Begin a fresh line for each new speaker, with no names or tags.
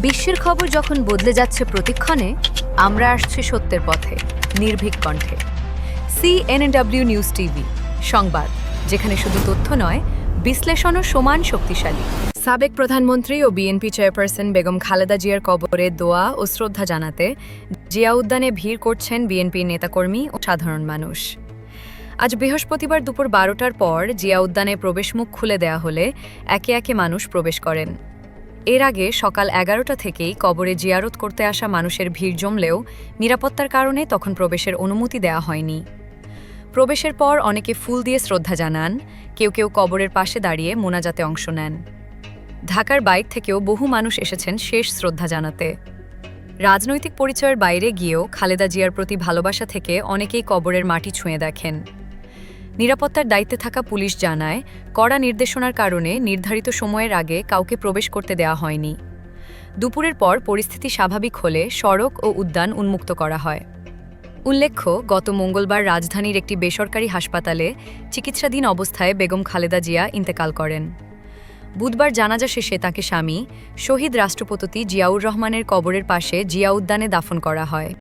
বিশ্বের খবর যখন বদলে যাচ্ছে প্রতিক্ষণে, আমরা আসছি সত্যের পথে, নির্ভীক কণ্ঠে। সিএনএনডব্লিউ নিউজ টিভি সংবাদ, যেখানে শুধু তথ্য নয়, বিশ্লেষণও সমান শক্তিশালী। সাবেক প্রধানমন্ত্রী ও বিএনপি চেয়ারপারসন বেগম খালেদা জিয়ার কবরে দোয়া ও শ্রদ্ধা জানাতে জিয়া উদ্যানে ভিড় করছেন বিএনপির নেতাকর্মী ও সাধারণ মানুষ। আজ বৃহস্পতিবার দুপুর 12টার পর জিয়া উদ্যানে প্রবেশমুখ খুলে দেয়া হলে একে একে মানুষ প্রবেশ করেন। এর আগে সকাল 11টা থেকেই কবরে জিয়ারত করতে আসা মানুষের ভিড় জমলেও নিরাপত্তার কারণে তখন প্রবেশের অনুমতি দেওয়া হয়নি। প্রবেশের পর অনেকে ফুল দিয়ে শ্রদ্ধা জানান, কেউ কেউ কবরের পাশে দাঁড়িয়ে মোনাজাতে অংশ নেন। ঢাকার বাইরে থেকেও বহু মানুষ এসেছেন শেষ শ্রদ্ধা জানাতে। রাজনৈতিক পরিচয়ের বাইরে গিয়েও খালেদা জিয়ার প্রতি ভালোবাসা থেকে অনেকেই কবরের মাটি ছুঁয়ে দেখেন। নিরাপত্তার দায়িত্বে থাকা পুলিশ জানায়, কড়া নির্দেশনার কারণে নির্ধারিত সময়ের আগে কাউকে প্রবেশ করতে দেওয়া হয়নি। দুপুরের পর পরিস্থিতি স্বাভাবিক হলে সড়ক ও উদ্যান উন্মুক্ত করা হয়। উল্লেখ্য, গত মঙ্গলবার রাজধানীর একটি বেসরকারি হাসপাতালে চিকিৎসাধীন অবস্থায় বেগম খালেদা জিয়া ইন্তেকাল করেন। বুধবার জানাজা শেষে তাঁকে স্বামী শহীদ রাষ্ট্রপতি জিয়াউর রহমানের কবরের পাশে জিয়া উদ্যানে দাফন করা হয়।